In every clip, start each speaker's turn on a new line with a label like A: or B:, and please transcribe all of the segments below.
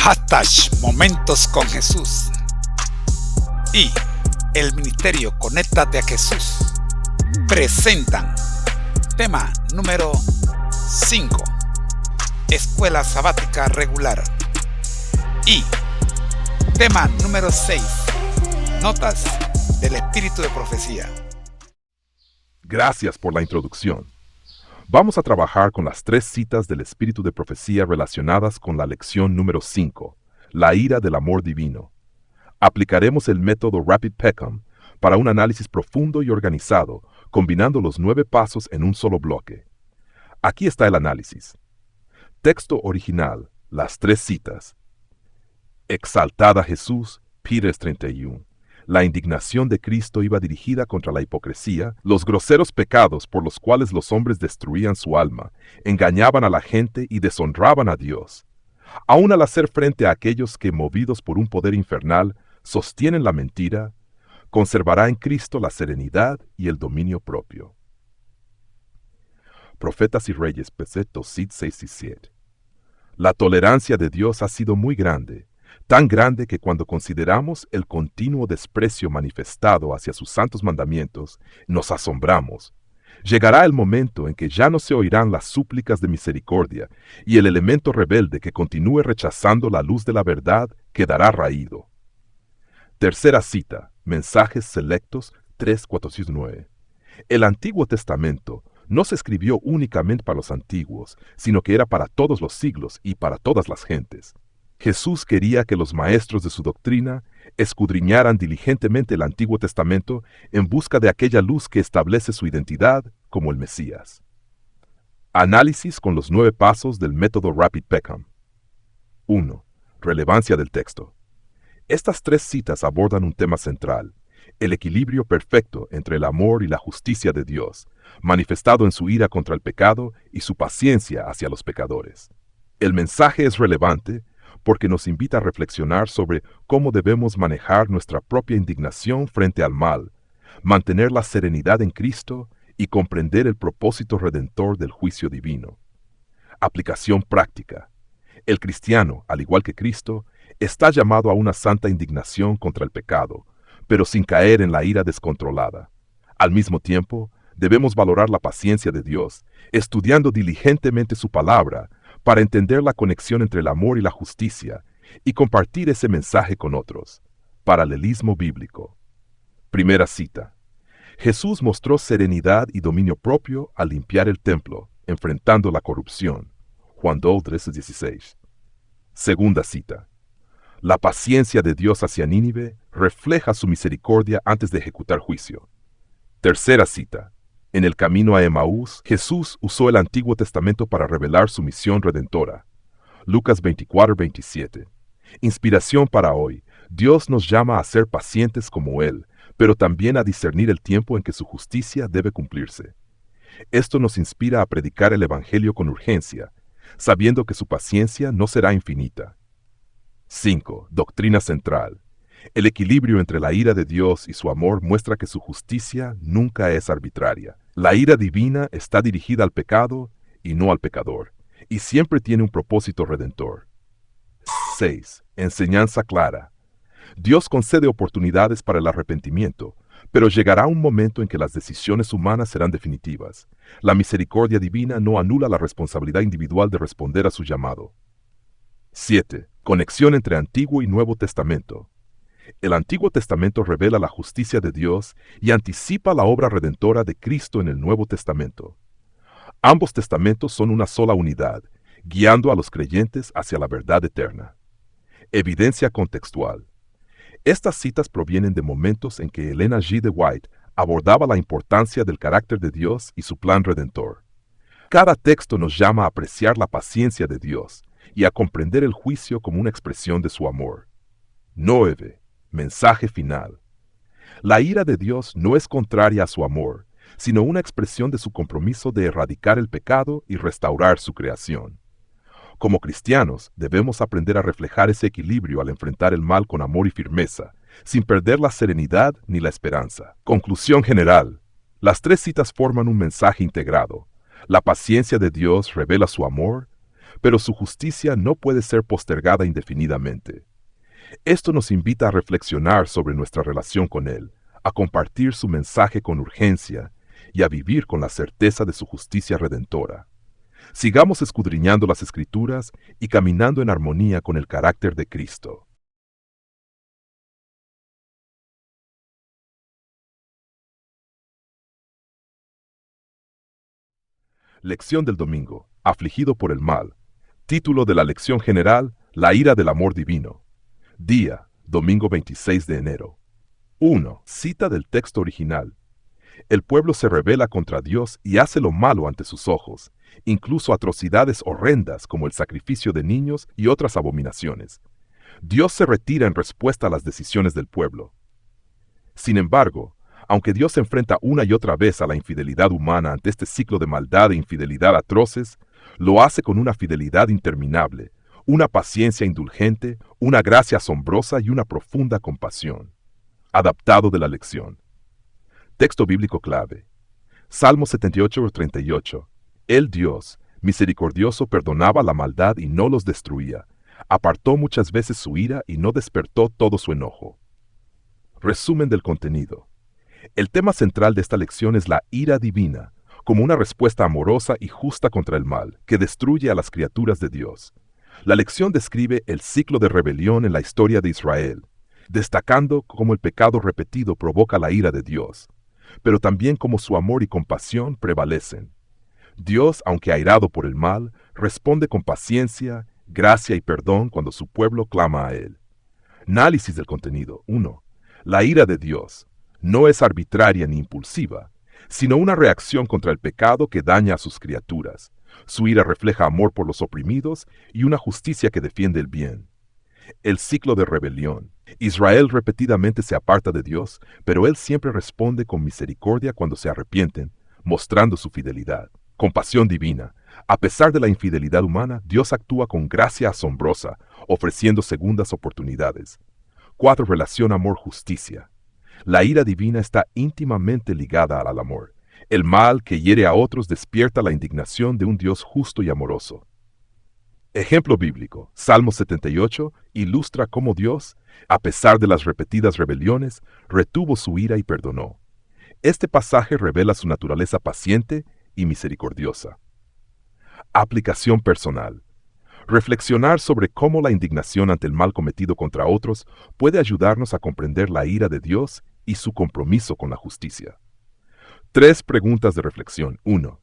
A: Hashtag Momentos con Jesús y el Ministerio Conéctate a Jesús presentan tema número 5, Escuela Sabática Regular, y tema número 6, Notas del Espíritu de Profecía.
B: Gracias por la introducción. Vamos a trabajar con las 3 citas del Espíritu de Profecía relacionadas con la lección número 5, la ira del amor divino. Aplicaremos el método Rapid Peckham para un análisis profundo y organizado, combinando los 9 pasos en un solo bloque. Aquí está el análisis. Texto original, las 3 citas. Exaltada Jesús, Pires 31. La indignación de Cristo iba dirigida contra la hipocresía, los groseros pecados por los cuales los hombres destruían su alma, engañaban a la gente y deshonraban a Dios. Aún al hacer frente a aquellos que, movidos por un poder infernal, sostienen la mentira, conservará en Cristo la serenidad y el dominio propio. Profetas y Reyes, Peseto, Sid 6 y 7. La tolerancia de Dios ha sido muy grande, tan grande que cuando consideramos el continuo desprecio manifestado hacia sus santos mandamientos, nos asombramos. Llegará el momento en que ya no se oirán las súplicas de misericordia, y el elemento rebelde que continúe rechazando la luz de la verdad quedará raído. Tercera cita, Mensajes Selectos 3:4-9. El Antiguo Testamento no se escribió únicamente para los antiguos, sino que era para todos los siglos y para todas las gentes. Jesús quería que los maestros de su doctrina escudriñaran diligentemente el Antiguo Testamento en busca de aquella luz que establece su identidad como el Mesías. Análisis con los 9 pasos del método Rapid Peckham. 1. Relevancia del texto. Estas 3 citas abordan un tema central, el equilibrio perfecto entre el amor y la justicia de Dios, manifestado en su ira contra el pecado y su paciencia hacia los pecadores. El mensaje es relevante porque nos invita a reflexionar sobre cómo debemos manejar nuestra propia indignación frente al mal, mantener la serenidad en Cristo y comprender el propósito redentor del juicio divino. Aplicación práctica. El cristiano, al igual que Cristo, está llamado a una santa indignación contra el pecado, pero sin caer en la ira descontrolada. Al mismo tiempo, debemos valorar la paciencia de Dios, estudiando diligentemente su palabra, para entender la conexión entre el amor y la justicia, y compartir ese mensaje con otros. Paralelismo bíblico. Primera cita. Jesús mostró serenidad y dominio propio al limpiar el templo, enfrentando la corrupción. Juan 2:13-16. Segunda cita. La paciencia de Dios hacia Nínive refleja su misericordia antes de ejecutar juicio. Tercera cita. En el camino a Emaús, Jesús usó el Antiguo Testamento para revelar su misión redentora. Lucas 24:27. Inspiración para hoy. Dios nos llama a ser pacientes como Él, pero también a discernir el tiempo en que su justicia debe cumplirse. Esto nos inspira a predicar el Evangelio con urgencia, sabiendo que su paciencia no será infinita. 5. Doctrina central. El equilibrio entre la ira de Dios y su amor muestra que su justicia nunca es arbitraria. La ira divina está dirigida al pecado y no al pecador, y siempre tiene un propósito redentor. 6. Enseñanza clara. Dios concede oportunidades para el arrepentimiento, pero llegará un momento en que las decisiones humanas serán definitivas. La misericordia divina no anula la responsabilidad individual de responder a su llamado. 7. Conexión entre Antiguo y Nuevo Testamento. El Antiguo Testamento revela la justicia de Dios y anticipa la obra redentora de Cristo en el Nuevo Testamento. Ambos testamentos son una sola unidad, guiando a los creyentes hacia la verdad eterna. Evidencia contextual. Estas citas provienen de momentos en que Elena G. de White abordaba la importancia del carácter de Dios y su plan redentor. Cada texto nos llama a apreciar la paciencia de Dios y a comprender el juicio como una expresión de su amor. 9. Mensaje final. La ira de Dios no es contraria a su amor, sino una expresión de su compromiso de erradicar el pecado y restaurar su creación. Como cristianos, debemos aprender a reflejar ese equilibrio al enfrentar el mal con amor y firmeza, sin perder la serenidad ni la esperanza. Conclusión general. Las 3 citas forman un mensaje integrado. La paciencia de Dios revela su amor, pero su justicia no puede ser postergada indefinidamente. Esto nos invita a reflexionar sobre nuestra relación con Él, a compartir su mensaje con urgencia y a vivir con la certeza de su justicia redentora. Sigamos escudriñando las Escrituras y caminando en armonía con el carácter de Cristo. Lección del domingo. Afligido por el mal. Título de la lección general: La ira del amor divino. Día, domingo 26 de enero. 1. Cita del texto original. El pueblo se rebela contra Dios y hace lo malo ante sus ojos, incluso atrocidades horrendas como el sacrificio de niños y otras abominaciones. Dios se retira en respuesta a las decisiones del pueblo. Sin embargo, aunque Dios se enfrenta una y otra vez a la infidelidad humana ante este ciclo de maldad e infidelidad atroces, lo hace con una fidelidad interminable, una paciencia indulgente, una gracia asombrosa y una profunda compasión. Adaptado de la lección. Texto bíblico clave. Salmo 78:38. El Dios, misericordioso, perdonaba la maldad y no los destruía. Apartó muchas veces su ira y no despertó todo su enojo. Resumen del contenido. El tema central de esta lección es la ira divina, como una respuesta amorosa y justa contra el mal, que destruye a las criaturas de Dios. La lección describe el ciclo de rebelión en la historia de Israel, destacando cómo el pecado repetido provoca la ira de Dios, pero también cómo su amor y compasión prevalecen. Dios, aunque airado por el mal, responde con paciencia, gracia y perdón cuando su pueblo clama a Él. Análisis del contenido. 1. La ira de Dios no es arbitraria ni impulsiva, sino una reacción contra el pecado que daña a sus criaturas. Su ira refleja amor por los oprimidos y una justicia que defiende el bien. El ciclo de rebelión. Israel repetidamente se aparta de Dios, pero Él siempre responde con misericordia cuando se arrepienten, mostrando su fidelidad. Compasión divina. A pesar de la infidelidad humana, Dios actúa con gracia asombrosa, ofreciendo segundas oportunidades. 4. Relación amor-justicia. La ira divina está íntimamente ligada al amor. El mal que hiere a otros despierta la indignación de un Dios justo y amoroso. Ejemplo bíblico. Salmo 78 ilustra cómo Dios, a pesar de las repetidas rebeliones, retuvo su ira y perdonó. Este pasaje revela su naturaleza paciente y misericordiosa. Aplicación personal. Reflexionar sobre cómo la indignación ante el mal cometido contra otros puede ayudarnos a comprender la ira de Dios y su compromiso con la justicia. 3 preguntas de reflexión. 1.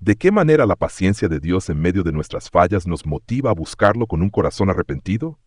B: ¿De qué manera la paciencia de Dios en medio de nuestras fallas nos motiva a buscarlo con un corazón arrepentido?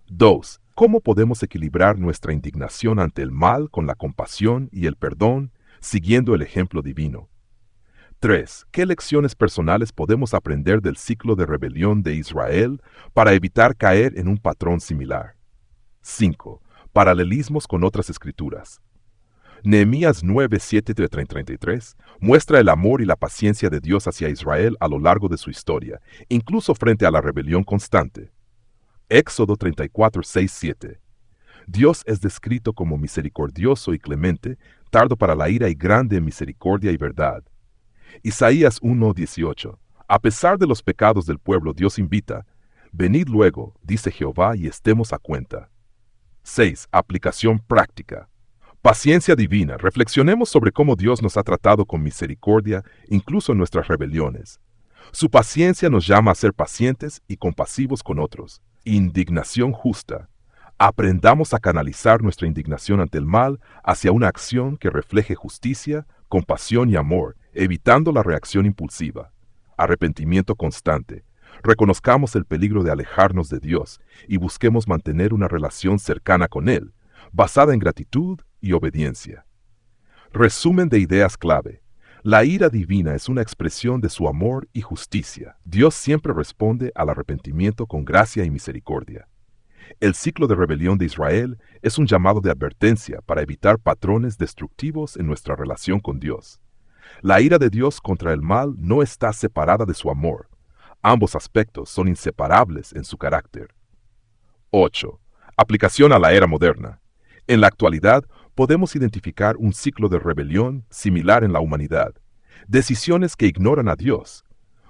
B: 2. ¿Cómo podemos equilibrar nuestra indignación ante el mal con la compasión y el perdón, siguiendo el ejemplo divino? 3. ¿Qué lecciones personales podemos aprender del ciclo de rebelión de Israel para evitar caer en un patrón similar? 5. Paralelismos con otras escrituras. Nehemías 9:7-33 muestra el amor y la paciencia de Dios hacia Israel a lo largo de su historia, incluso frente a la rebelión constante. Éxodo 34:6-7. Dios es descrito como misericordioso y clemente, tardo para la ira y grande en misericordia y verdad. Isaías 1:18. A pesar de los pecados del pueblo, Dios invita: venid luego, dice Jehová, y estemos a cuenta. 6. Aplicación práctica. Paciencia divina. Reflexionemos sobre cómo Dios nos ha tratado con misericordia, incluso en nuestras rebeliones. Su paciencia nos llama a ser pacientes y compasivos con otros. Indignación justa. Aprendamos a canalizar nuestra indignación ante el mal hacia una acción que refleje justicia, compasión y amor, evitando la reacción impulsiva. Arrepentimiento constante. Reconozcamos el peligro de alejarnos de Dios y busquemos mantener una relación cercana con Él, basada en gratitud y obediencia. Resumen de ideas clave. La ira divina es una expresión de su amor y justicia. Dios siempre responde al arrepentimiento con gracia y misericordia. El ciclo de rebelión de Israel es un llamado de advertencia para evitar patrones destructivos en nuestra relación con Dios. La ira de Dios contra el mal no está separada de su amor. Ambos aspectos son inseparables en su carácter. 8. Aplicación a la era moderna. En la actualidad, podemos identificar un ciclo de rebelión similar en la humanidad. Decisiones que ignoran a Dios.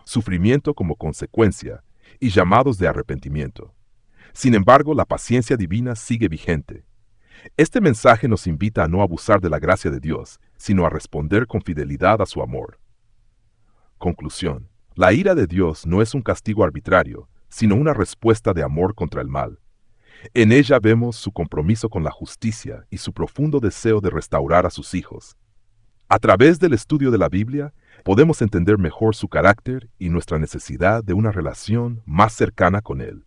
B: sufrimiento como consecuencia y llamados de arrepentimiento. Sin embargo, la paciencia divina sigue vigente. Este mensaje nos invita a no abusar de la gracia de Dios, sino a responder con fidelidad a su amor. Conclusión. La ira de Dios no es un castigo arbitrario, sino una respuesta de amor contra el mal. En ella vemos su compromiso con la justicia y su profundo deseo de restaurar a sus hijos. A través del estudio de la Biblia, podemos entender mejor su carácter y nuestra necesidad de una relación más cercana con Él.